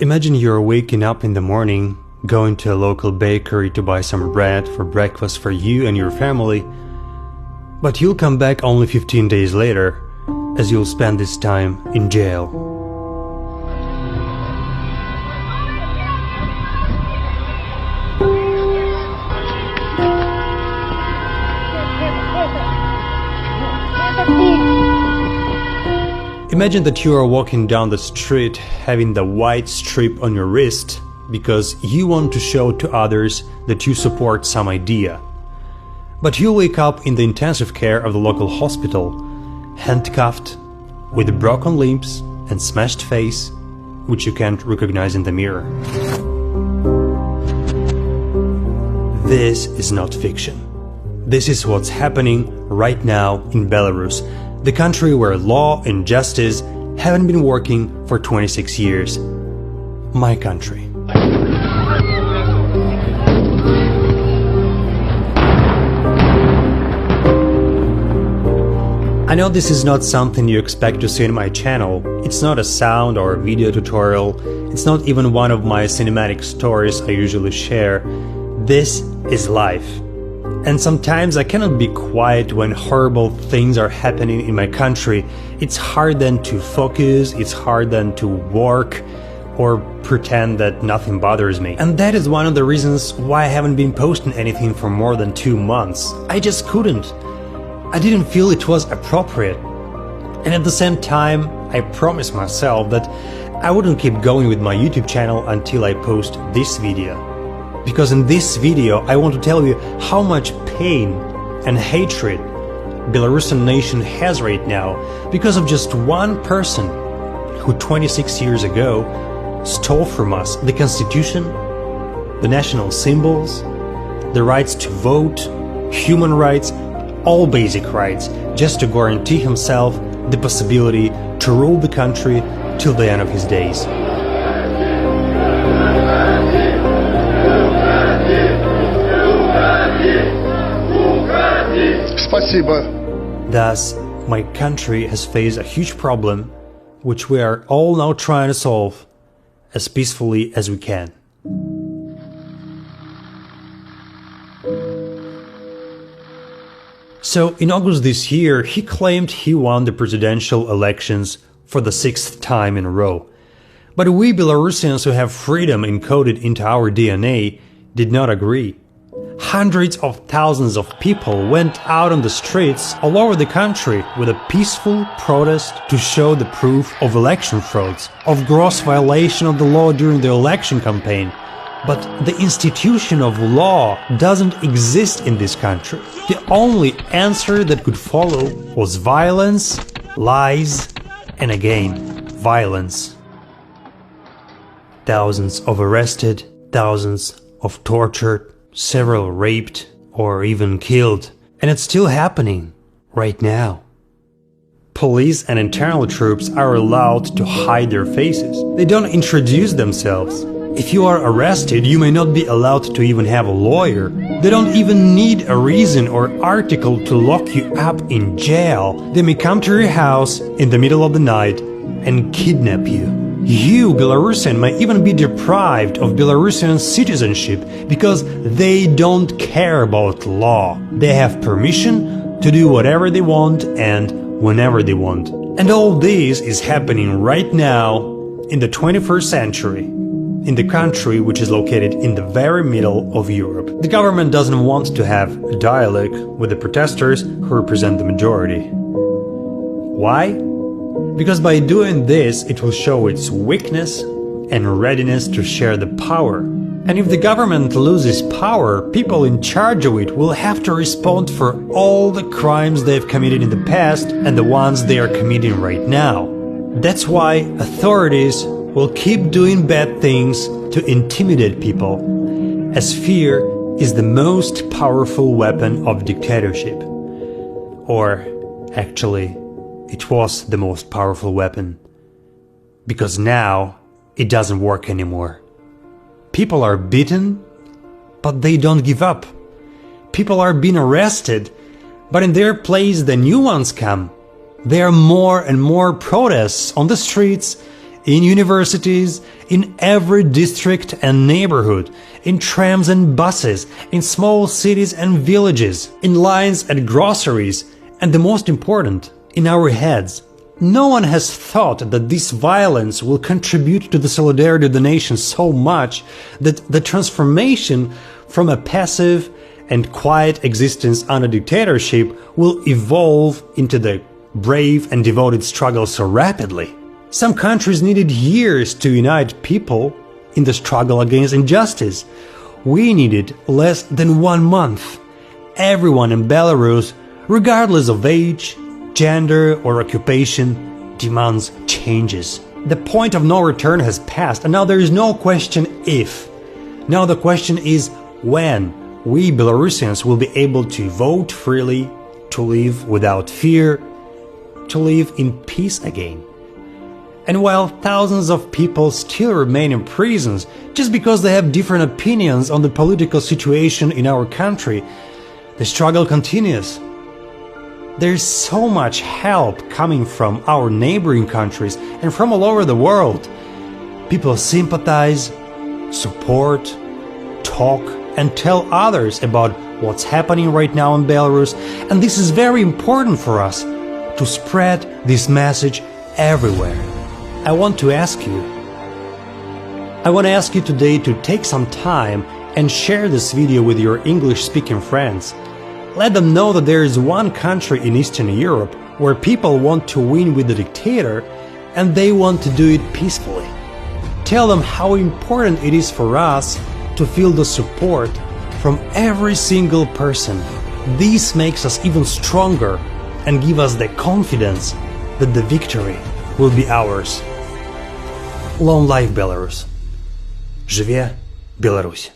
Imagine you're waking up in the morning, going to a local bakery to buy some bread for breakfast for you and your family, but you'll come back only 15 days later, as you'll spend this time in jail. Imagine that you are walking down the street having the white strip on your wrist because you want to show to others that you support some idea. But you wake up in the intensive care of the local hospital, handcuffed, with broken limbs and smashed face, which you can't recognize in the mirror. This is not fiction. This is what's happening right now in Belarus, the country where law and justice haven't been working for 26 years. My country. I know this is not something you expect to see in my channel. It's not a sound or video tutorial. It's not even one of my cinematic stories I usually share. This is life. And sometimes I cannot be quiet when horrible things are happening in my country. It's hard then to focus, it's hard then to work or pretend that nothing bothers me. And that is one of the reasons why I haven't been posting anything for more than 2 months. I just couldn't. I didn't feel it was appropriate. And at the same time, I promised myself that I wouldn't keep going with my YouTube channel until I post this video. Because in this video I want to tell you how much pain and hatred Belarusian nation has right now because of just one person who 26 years ago stole from us the constitution, the national symbols, the rights to vote, human rights, all basic rights, just to guarantee himself the possibility to rule the country till the end of his days. Thus, my country has faced a huge problem, which we are all now trying to solve as peacefully as we can. So, in August this year, he claimed he won the presidential elections for the 6th time in a row. But we Belarusians who have freedom encoded into our DNA did not agree. Hundreds of thousands of people went out on the streets all over the country with a peaceful protest to show the proof of election frauds, of gross violation of the law during the election campaign. But the institution of law doesn't exist in this country. The only answer that could follow was violence, lies, and again, violence. Thousands of arrested, thousands of tortured, several raped or even killed, and it's still happening right now. Police and internal troops are allowed to hide their faces. They don't introduce themselves. If you are arrested, you may not be allowed to even have a lawyer. They don't even need a reason or article to lock you up in jail. They may come to your house in the middle of the night and kidnap you. You, Belarusian, may even be deprived of Belarusian citizenship because they don't care about law. They have permission to do whatever they want and whenever they want. And all this is happening right now in the 21st century, in the country which is located in the very middle of Europe. The government doesn't want to have a dialogue with the protesters who represent the majority. Why? Because by doing this, it will show its weakness and readiness to share the power. And if the government loses power, people in charge of it will have to respond for all the crimes they've committed in the past and the ones they are committing right now. That's why authorities will keep doing bad things to intimidate people, as fear is the most powerful weapon of dictatorship. Or, actually, it was the most powerful weapon, because now it doesn't work anymore. People are beaten, but they don't give up. People are being arrested, but in their place the new ones come. There are more and more protests on the streets, in universities, in every district and neighborhood, in trams and buses, in small cities and villages, in lines at groceries, and the most important, in our heads. No one has thought that this violence will contribute to the solidarity of the nation so much that the transformation from a passive and quiet existence under dictatorship will evolve into the brave and devoted struggle so rapidly. Some countries needed years to unite people in the struggle against injustice. We needed less than 1 month. Everyone in Belarus, regardless of age, gender or occupation, demands changes. The point of no return has passed, and now there is no question if. Now the question is when we Belarusians will be able to vote freely, to live without fear, to live in peace again. And while thousands of people still remain in prisons just because they have different opinions on the political situation in our country, the struggle continues. There's so much help coming from our neighboring countries and from all over the world. People sympathize, support, talk, and tell others about what's happening right now in Belarus, and this is very important for us to spread this message everywhere. I want to ask you today to take some time and share this video with your English-speaking friends. Let them know that there is one country in Eastern Europe where people want to win with the dictator and they want to do it peacefully. Tell them how important it is for us to feel the support from every single person. This makes us even stronger and give us the confidence that the victory will be ours. Long life Belarus! Живе Беларусь!